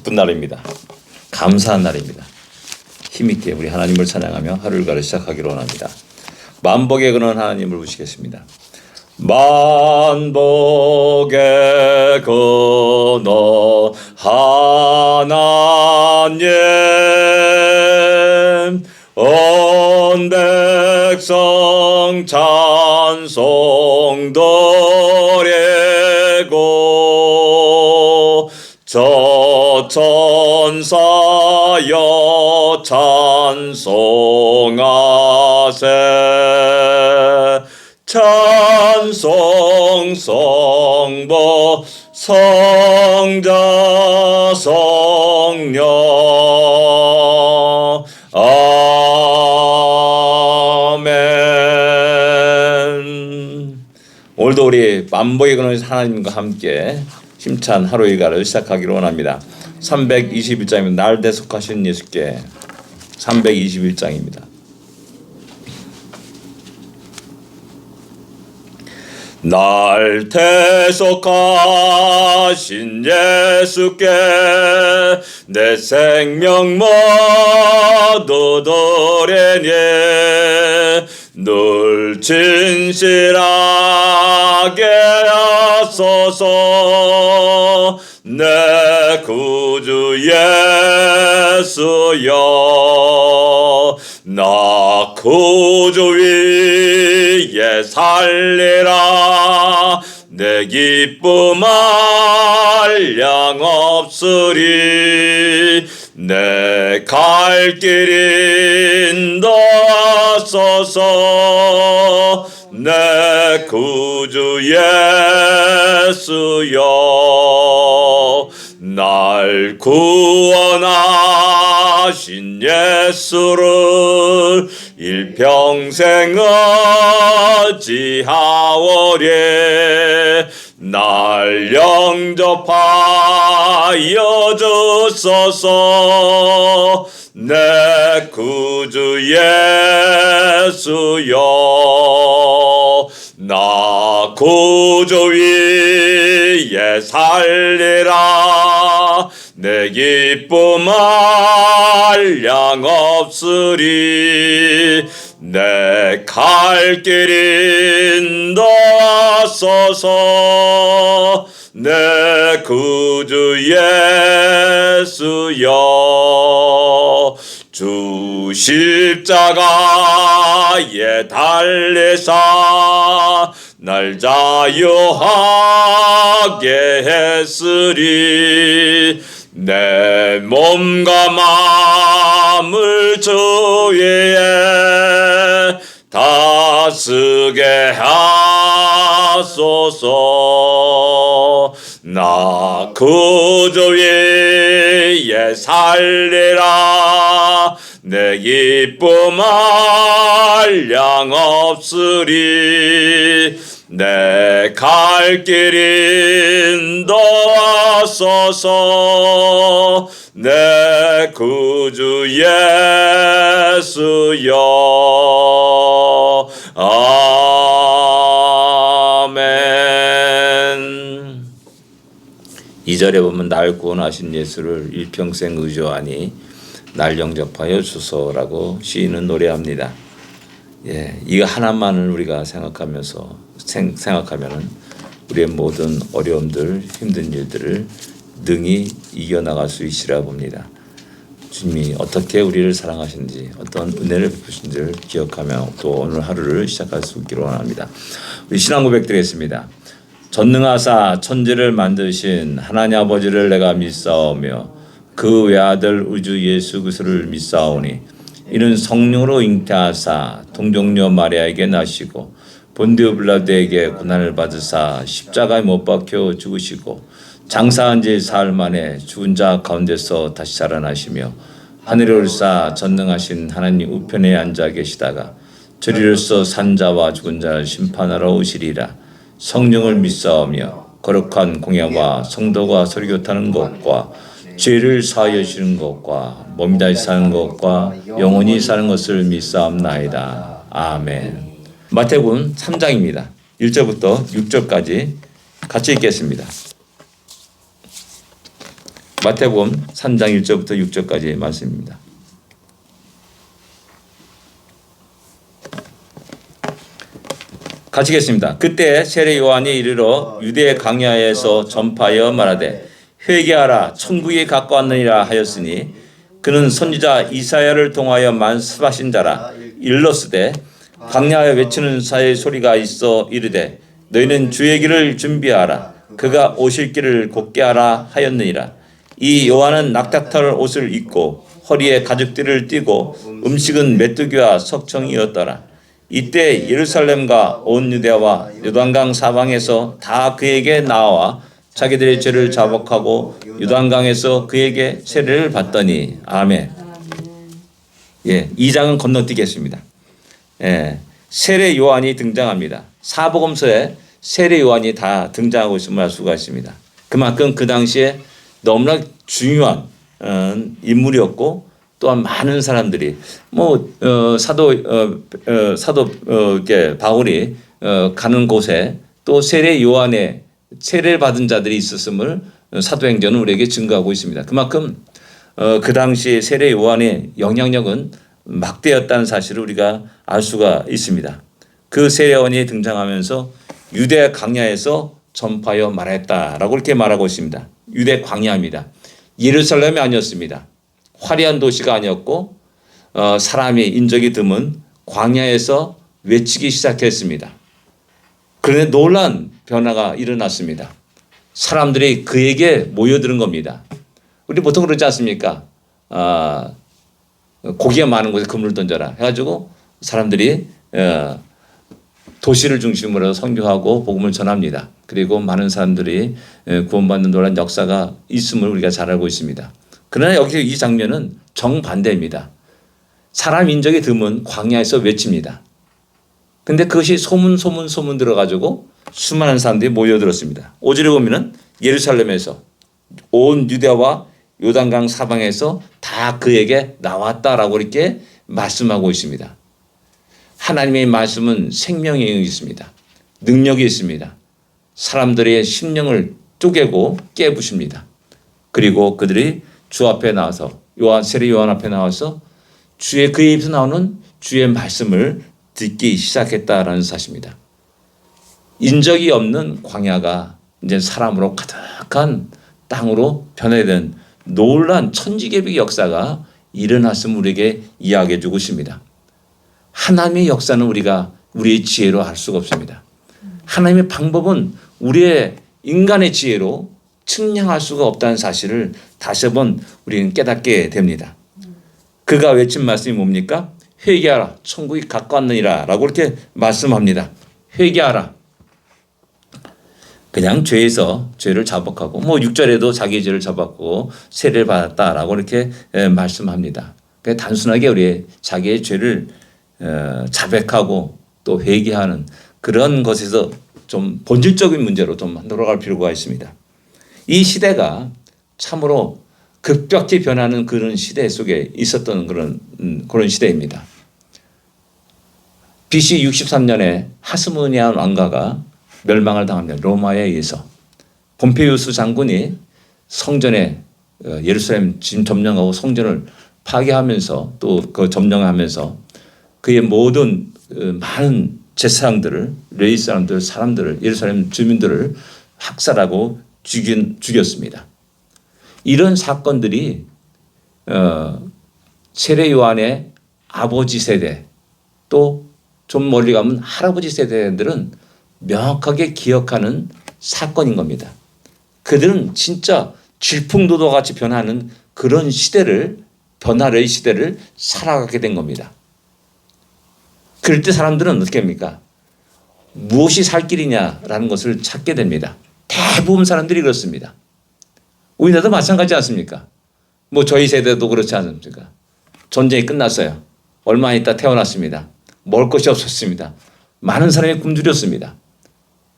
기쁜 날입니다. 감사한 날입니다. 힘있게 우리 하나님을 찬양하며 하루 일과를 시작하기로 원합니다. 만복의 근원 하나님을 모시겠습니다. 만복의 근원 하나님 온 백성 찬송 드리고 저 천사여 찬송하세 찬송 성부 성자 성령 아멘. 오늘도 우리 만복의 근원에서 하나님과 함께 힘찬 하루 일과를 시작하기로 원합니다. 321장입니다. 날 대속하신 예수께 321장입니다. 날 대속하신 예수께 내 생명 모두 드리니 늘 진실하게 하소서 내 구주 예수여 나 구주 위에 살리라 내 기쁨 한량 없으리 내 갈 길 인도하소서 내 구주 예수여 날 구원하신 예수를 일평생 의지하오리 날 영접하여 주소서 내 구주 예수여 나 구주 위에 살리라 내 기쁨 한량 없으리 내 갈 길 인도하소서 내 구주 예수여 주 십자가에 달리사 날 자유하게 했으리 내 몸과 마음을 주 위에 다스게 하소서 나 구주 위에 살리라 내 기쁨 한량 없으리 내 갈 길 인도하소서 내 구주 예수여 아멘. 2절에 보면 날 구원하신 예수를 일평생 의지하니 날 영접하여 주소라고 시인은 노래합니다. 이거 하나만을 우리가 생각하면은 우리의 모든 어려움들, 힘든 일들을 능히 이겨나갈 수 있으리라 봅니다. 주님이 어떻게 우리를 사랑하시는지, 어떤 은혜를 베푸신지를 기억하며 또 오늘 하루를 시작할 수 있기를 원합니다. 우리 신앙 고백 드리겠습니다. 전능하사 천지를 만드신 하나님 아버지를 내가 믿사오며 그 외아들 우주 예수 그리스도를 믿사오니 이는 성령으로 잉태하사 동정녀 마리아에게 나시고 본디오 빌라도에게 고난을 받으사 십자가에 못 박혀 죽으시고 장사한 지 사흘 만에 죽은 자 가운데서 다시 살아나시며 하늘에 올사 전능하신 하나님 우편에 앉아 계시다가 저리로서 산 자와 죽은 자를 심판하러 오시리라. 성령을 믿사오며 거룩한 공예와 성도가 설교타는 것과 죄를 사하여 주시는 것과 몸이 다시 사는 것과 영원히 사는 것을 믿사옵나이다. 아멘. 마태복음 3장입니다. 1절부터 6절까지 같이 읽겠습니다. 마태복음 3장 1절부터 6절까지의 말씀입니다. 같이 읽겠습니다. 그때 세례 요한이 이르러 유대 광야에서 전파하여 말하되 회개하라 천국이 가까웠느니라 하였으니 그는 선지자 이사야를 통하여 말씀하신 자라. 일러스되 광야에 외치는 사의 소리가 있어 이르되 너희는 주의 길을 준비하라 그가 오실 길을 곧게 하라 하였느니라. 이 요한은 낙타털 옷을 입고 허리에 가죽띠를 띠고 음식은 메뚜기와 석청이었더라. 이때 예루살렘과 온 유대와 요단강 사방에서 다 그에게 나와 자기들의 죄를 자복하고 요단강에서 그에게 세례를 받더니 아멘. 예, 2장은 건너뛰겠습니다. 예, 세례 요한이 등장합니다. 사복음서에 세례 요한이 다 등장하고 있음을 알 수가 있습니다. 그만큼 그 당시에 너무나 중요한 인물이었고 또한 많은 사람들이 사도 바울이 가는 곳에 또 세례 요한의 세례를 받은 자들이 있었음을 사도행전은 우리에게 증거하고 있습니다. 그만큼 그 당시 세례 요한의 영향력은 막대였다는 사실을 우리가 알 수가 있습니다. 그 세례 요한이 등장하면서 유대 광야에서 전파하여 말했다라고 이렇게 말하고 있습니다. 유대 광야입니다. 예루살렘이 아니었습니다. 화려한 도시가 아니었고 사람이 인적이 드문 광야에서 외치기 시작했습니다. 그런데 놀란 변화가 일어났습니다. 사람들이 그에게 모여드는 겁니다. 우리 보통 그러지 않습니까? 고기가 많은 곳에 그물을 던져라 해가지고 사람들이 도시를 중심으로 해서 선교하고 복음을 전합니다. 그리고 많은 사람들이 구원받는 놀라운 역사가 있음을 우리가 잘 알고 있습니다. 그러나 여기 이 장면은 정반대입니다. 사람 인적이 드문 광야에서 외칩니다. 근데 그것이 소문 들어가지고 수많은 사람들이 모여들었습니다. 5절에 보면은 예루살렘에서 온 유대와 요단강 사방에서 다 그에게 나왔다라고 이렇게 말씀하고 있습니다. 하나님의 말씀은 생명이 있습니다. 능력이 있습니다. 사람들의 심령을 쪼개고 깨부십니다. 그리고 그들이 주 앞에 나와서 세례 요한 앞에 나와서 그의 입에서 나오는 주의 말씀을 듣기 시작했다라는 사실입니다. 인적이 없는 광야가 이제 사람으로 가득한 땅으로 변화된 놀란 천지개벽 역사가 일어났음을 우리에게 이야기해 주고 있습니다. 하나님의 역사는 우리의 지혜로 알 수가 없습니다. 하나님의 방법은 우리의 인간의 지혜로 측량할 수가 없다는 사실을 다시 한번 우리는 깨닫게 됩니다. 그가 외친 말씀이 뭡니까? 회개하라 천국이 가까웠느니라 라고 이렇게 말씀합니다. 회개하라. 그냥 죄를 자복하고 6절에도 자기 죄를 자복하고 세례를 받았다라고 이렇게 말씀합니다. 단순하게 우리 자기의 죄를 자백하고 또 회개하는 그런 것에서 좀 본질적인 문제로 좀 돌아갈 필요가 있습니다. 이 시대가 참으로 급격히 변하는 그런 시대 속에 있었던 그런 시대입니다. BC 63년에 하스모니안 왕가가 멸망을 당합니다. 로마에 의해서. 폼페이우스 장군이 성전에 예루살렘 지금 점령하고 성전을 파괴하면서 또 그 점령하면서 그의 모든 많은 제사장들을 레위 사람들을 예루살렘 주민들을 학살하고 죽였습니다. 이런 사건들이 세례 요한의 아버지 세대 또 좀 멀리 가면 할아버지 세대들은 명확하게 기억하는 사건인 겁니다. 그들은 진짜 질풍노도 같이 변하는 그런 변화의 시대를 살아가게 된 겁니다. 그럴 때 사람들은 어떻게 합니까? 무엇이 살 길이냐라는 것을 찾게 됩니다. 대부분 사람들이 그렇습니다. 우리나라도 마찬가지지 않습니까? 저희 세대도 그렇지 않습니까? 전쟁이 끝났어요. 얼마 있다 태어났습니다. 먹을 것이 없었습니다. 많은 사람이 굶주렸습니다.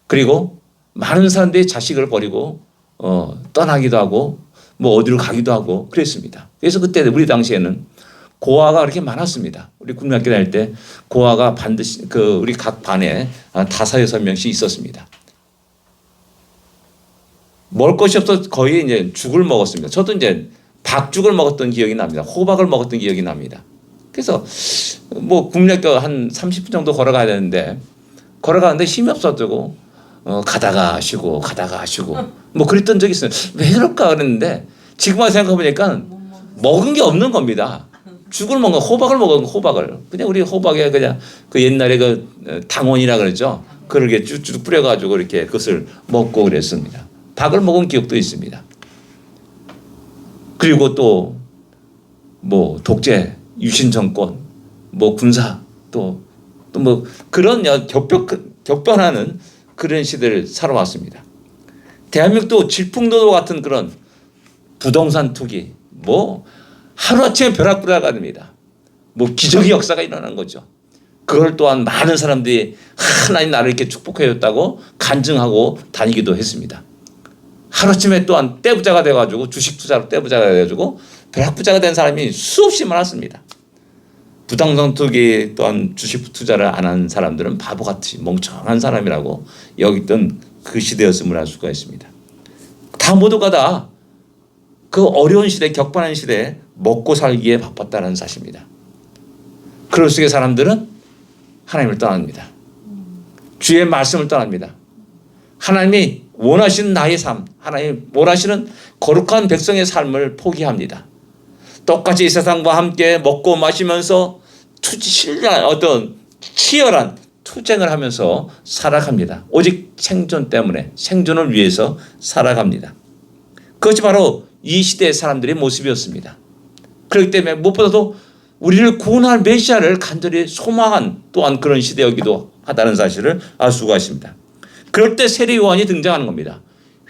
그리고 많은 사람들이 자식을 버리고 떠나기도 하고 어디로 가기도 하고 그랬습니다. 그래서 그때 우리 당시에는 고아가 그렇게 많았습니다. 우리 국민학교 다닐 때 고아가 반드시 우리 각 반에 5-6명씩 있었습니다. 먹을 것이 없어 거의 이제 죽을 먹었습니다. 저도 이제 박죽을 먹었던 기억이 납니다. 호박을 먹었던 기억이 납니다. 그래서 뭐 국내학교 한 30분 정도 걸어가야 되는데 걸어가는데 힘이 없어지고 가다가 쉬고 가다가 쉬고 뭐 그랬던 적이 있어요. 왜 그럴까 그랬는데 지금 와서 생각해보니까 먹은 게 없는 겁니다. 죽을 먹은 거, 호박을 먹은 거, 호박을. 그냥 우리 호박에 그냥 그 옛날에 그 당원이라 그러죠. 그렇게 쭉쭉 뿌려가지고 이렇게 그것을 먹고 그랬습니다. 박을 먹은 기억도 있습니다. 그리고 또 뭐 독재, 유신 정권, 뭐 군사 또 뭐 그런 격변하는 그런 시대를 살아왔습니다. 대한민국도 질풍노도 같은 그런 부동산 투기, 뭐 하루아침에 벼락부자가 됩니다. 뭐 기적의 역사가 일어난 거죠. 그걸 또한 많은 사람들이 하나님 나를 이렇게 축복해 줬다고 간증하고 다니기도 했습니다. 하루아침에 또한 떼부자가 돼가지고 주식 투자로 떼부자가 돼가지고 벼락부자가 된 사람이 수없이 많았습니다. 부동산 투기 또한 주식 투자를 안 한 사람들은 바보같이 멍청한 사람이라고 여기던 그 시대였음을 알 수가 있습니다. 다 모두가 다 그 어려운 시대, 격반한 시대에 먹고 살기에 바빴다는 사실입니다. 그럴 속에 사람들은 하나님을 떠납니다. 주의 말씀을 떠납니다. 하나님이 원하시는 나의 삶, 하나님 원하시는 거룩한 백성의 삶을 포기합니다. 똑같이 이 세상과 함께 먹고 마시면서 어떤 치열한 투쟁을 하면서 살아갑니다. 오직 생존 때문에 생존을 위해서 살아갑니다. 그것이 바로 이 시대의 사람들의 모습이었습니다. 그렇기 때문에 무엇보다도 우리를 구원할 메시아를 간절히 소망한 또한 그런 시대이기도 하다는 사실을 알 수가 있습니다. 그럴 때 세례 요한이 등장하는 겁니다.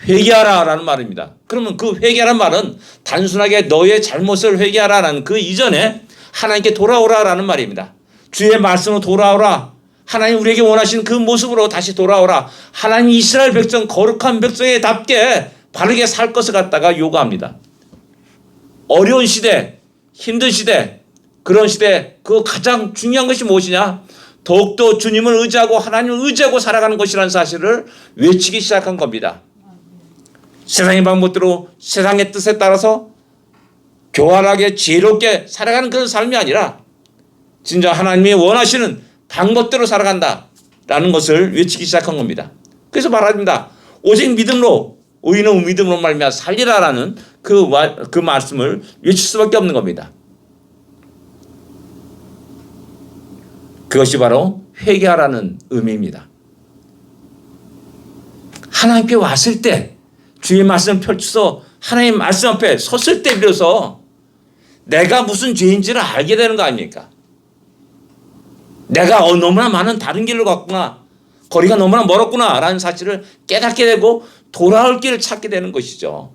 회개하라라는 말입니다. 그러면 그 회개하라는 말은 단순하게 너의 잘못을 회개하라는 그 이전에 하나님께 돌아오라라는 말입니다. 주의 말씀으로 돌아오라. 하나님 우리에게 원하시는 그 모습으로 다시 돌아오라. 하나님 이스라엘 백성 거룩한 백성에 답게 바르게 살 것을 갖다가 요구합니다. 어려운 시대, 힘든 시대, 그런 시대 그 가장 중요한 것이 무엇이냐? 더욱더 주님을 의지하고 하나님을 의지하고 살아가는 것이라는 사실을 외치기 시작한 겁니다. 세상의 방법대로 세상의 뜻에 따라서 교활하게 지혜롭게 살아가는 그런 삶이 아니라 진짜 하나님이 원하시는 방법대로 살아간다라는 것을 외치기 시작한 겁니다. 그래서 말합니다. 오직 믿음으로 의인은 믿음으로 말미암아 살리라라는 그 말씀을 외칠 수밖에 없는 겁니다. 그것이 바로 회개하라는 의미입니다. 하나님께 왔을 때 주의 말씀을 펼쳐서 하나님 말씀 앞에 섰을 때 비로소 내가 무슨 죄인지를 알게 되는 거 아닙니까? 내가 너무나 많은 다른 길을 갔구나. 거리가 너무나 멀었구나 라는 사실을 깨닫게 되고 돌아올 길을 찾게 되는 것이죠.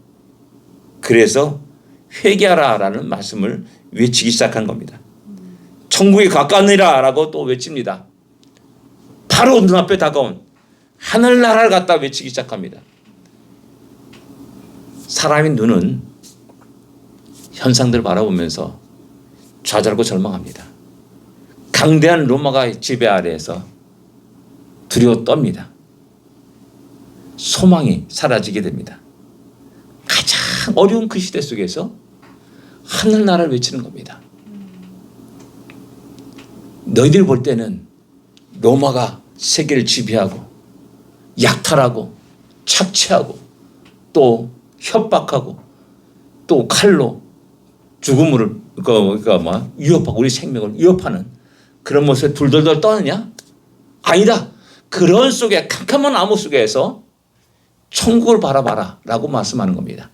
그래서 회개하라라는 말씀을 외치기 시작한 겁니다. 천국이 가까우니라 라고 또 외칩니다. 바로 눈앞에 다가온 하늘나라를 갖다 외치기 시작합니다. 사람의 눈은 현상들을 바라보면서 좌절하고 절망합니다. 강대한 로마가 지배 아래에서 두려워 떱니다. 소망이 사라지게 됩니다. 가장 어려운 그 시대 속에서 하늘나라를 외치는 겁니다. 너희들 볼 때는 로마가 세계를 지배하고 약탈하고 착취하고 또 협박하고 또 칼로 죽음을 위협하고 우리 생명을 위협하는 그런 모습에 둘둘둘 떠느냐? 아니다. 그런 속에 캄캄한 암흑 속에서 천국을 바라봐라 라고 말씀하는 겁니다.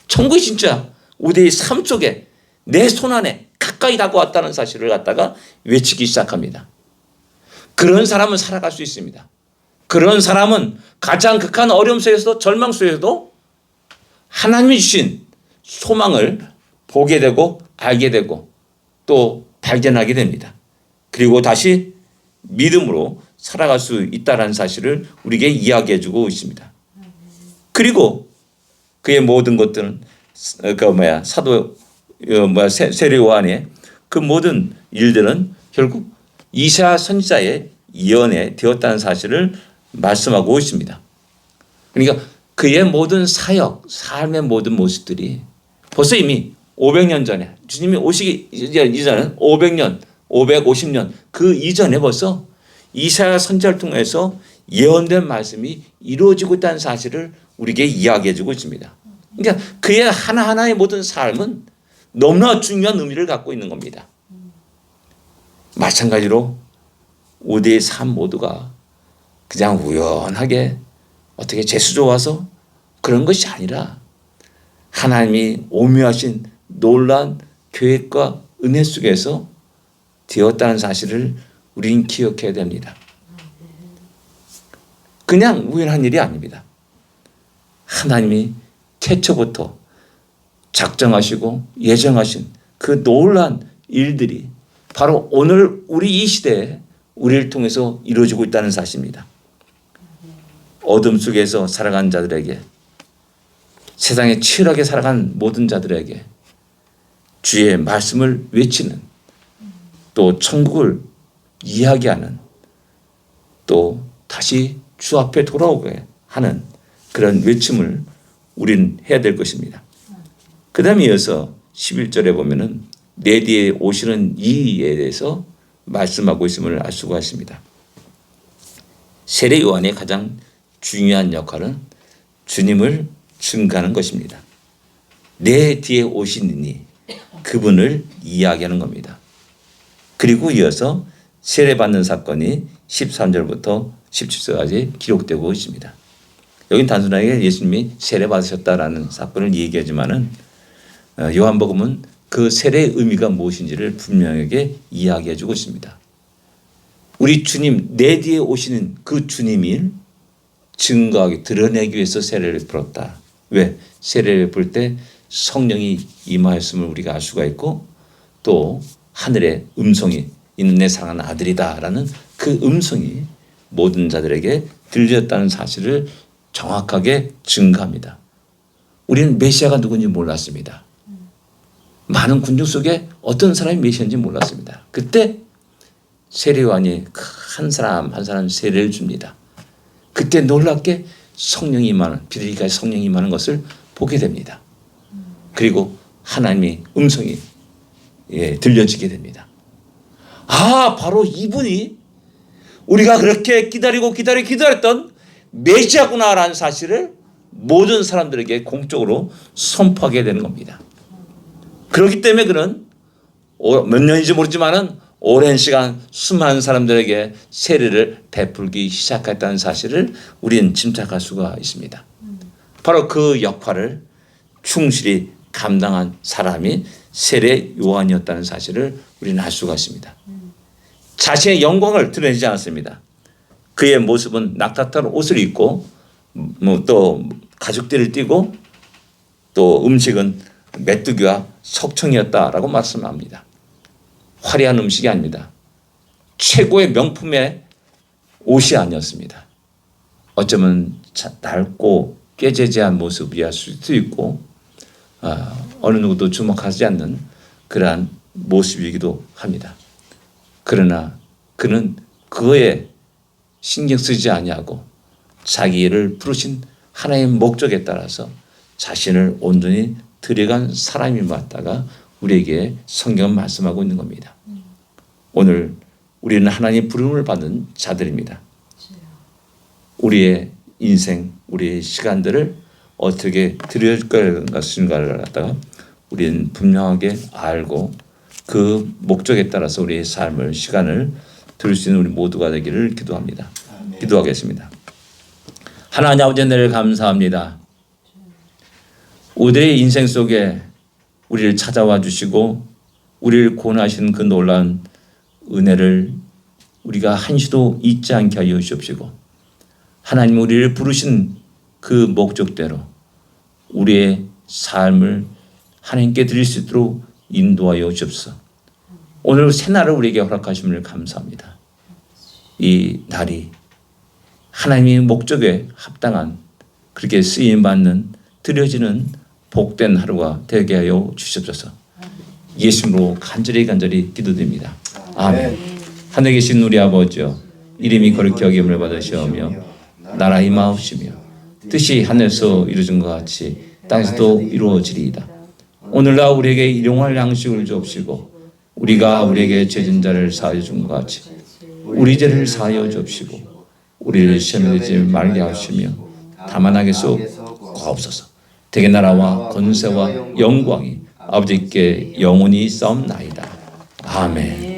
천국이 진짜 우리의 삶 속에 내 손 안에 가까이 다가왔다는 사실을 갖다가 외치기 시작합니다. 그런 사람은 살아갈 수 있습니다. 그런 사람은 가장 극한 어려움 속에서도 절망 속에서도 하나님이 주신 소망을 보게 되고 알게 되고 또 발견하게 됩니다. 그리고 다시 믿음으로 살아갈 수 있다는 사실을 우리에게 이야기해 주고 있습니다. 그리고 그의 모든 것들은 세례 요한의 그 모든 일들은 결국 이사야 선지자의 예언에 되었다는 사실을 말씀하고 있습니다. 그러니까 그의 모든 사역, 삶의 모든 모습들이 벌써 이미 500년 전에 주님이 오시기 이전은 500년, 550년 그 이전에 벌써 이사야 선지자를 통해서 예언된 말씀이 이루어지고 있다는 사실을 우리에게 이야기해 주고 있습니다. 그러니까 그의 하나하나의 모든 삶은 너무나 중요한 의미를 갖고 있는 겁니다. 마찬가지로 우리의 삶 모두가 그냥 우연하게 어떻게 재수 좋아서 그런 것이 아니라 하나님이 오묘하신 놀라운 계획과 은혜 속에서 되었다는 사실을 우리는 기억해야 됩니다. 그냥 우연한 일이 아닙니다. 하나님이 태초부터 작정하시고 예정하신 그 놀라운 일들이 바로 오늘 우리 이 시대에 우리를 통해서 이루어지고 있다는 사실입니다. 어둠 속에서 살아간 자들에게, 세상에 치열하게 살아간 모든 자들에게 주의 말씀을 외치는, 또 천국을 이야기하는, 또 다시 주 앞에 돌아오게 하는 그런 외침을 우리는 해야 될 것입니다. 그 다음에 이어서 11절에 보면은 내 뒤에 오시는 이에 대해서 말씀하고 있음을 알 수가 있습니다. 세례 요한의 가장 중요한 역할은 주님을 증거하는 것입니다. 내 뒤에 오시니 그분을 이야기하는 겁니다. 그리고 이어서 세례받는 사건이 13절부터 17절까지 기록되고 있습니다. 여긴 단순하게 예수님이 세례받으셨다라는 사건을 얘기하지만은 요한복음은 그 세례의 의미가 무엇인지를 분명하게 이야기해 주고 있습니다. 우리 주님, 내 뒤에 오시는 그 주님이 증거하기, 드러내기 위해서 세례를 풀었다. 왜? 세례를 풀 때 성령이 임하였음을 우리가 알 수가 있고, 또 하늘의 음성이 이는 내 사랑하는 아들이다라는 그 음성이 모든 자들에게 들렸다는 사실을 정확하게 증거합니다. 우리는 메시아가 누군지 몰랐습니다. 많은 군중 속에 어떤 사람이 메시아인지 몰랐습니다. 그때 세례요한이 한 사람 한 사람 세례를 줍니다. 그때 놀랍게 성령이 임하는, 비둘기까지 성령이 임하는 것을 보게 됩니다. 그리고 하나님의 음성이 들려지게 됩니다. 아, 바로 이분이 우리가 그렇게 기다렸던 메시아구나라는 사실을 모든 사람들에게 공적으로 선포하게 되는 겁니다. 그렇기 때문에 그는 몇 년인지 모르지만은 오랜 시간 수많은 사람들에게 세례를 베풀기 시작했다는 사실을 우리는 짐작할 수가 있습니다. 바로 그 역할을 충실히 감당한 사람이 세례 요한이었다는 사실을 우리는 알 수가 있습니다. 자신의 영광을 드러내지 않았습니다. 그의 모습은 낙타처럼 옷을 입고 또 가죽띠를 띠고 또 음식은 메뚜기와 석청이었다라고 말씀합니다. 화려한 음식이 아닙니다. 최고의 명품의 옷이 아니었습니다. 어쩌면 낡고 깨재재한 모습이할 수도 있고 어느 누구도 주목하지 않는 그러한 모습이기도 합니다. 그러나 그는 그거에 신경 쓰지 아니하고 자기를 부르신 하나님의 목적에 따라서 자신을 온전히 드려간 사람이 맞다가 우리에게 성경은 말씀하고 있는 겁니다. 오늘 우리는 하나님의 부름을 받는 자들입니다. 우리의 인생, 우리의 시간들을 어떻게 드릴 것인가를 갖다가 우리는 분명하게 알고 그 목적에 따라서 우리의 삶을, 시간을 드릴 수 있는 우리 모두가 되기를 기도합니다. 기도하겠습니다. 하나님 아버지, 은혜를 감사합니다. 우리의 인생 속에 우리를 찾아와 주시고 우리를 구원하신 그 놀라운 은혜를 우리가 한시도 잊지 않게 하여 주시옵시고, 하나님 우리를 부르신 그 목적대로 우리의 삶을 하나님께 드릴 수 있도록 인도하여 주옵소서. 오늘 새날을 우리에게 허락하심을 감사합니다. 이 날이 하나님의 목적에 합당한, 그렇게 쓰임받는, 드려지는 복된 하루가 되게 하여 주시옵소서. 예수님으로 간절히 기도드립니다. 아멘. 하늘에 계신 우리 아버지여, 이름이 거룩히 여김을 받으시오며 나라 임하옵시며 뜻이 하늘에서 이루어진 것 같이 땅에서도 이루어지리이다. 오늘날 우리에게 일용할 양식을 주옵시고 우리가 우리에게 죄진 자를 사하여 준 것 같이 우리 죄를 사하여 주옵시고 우리를 시험에 들지 말게 하시며 다만 악에서 구하옵소서. 대개 나라와 권세와 영광이 아버지께 영원히 싸움나이다. 아멘.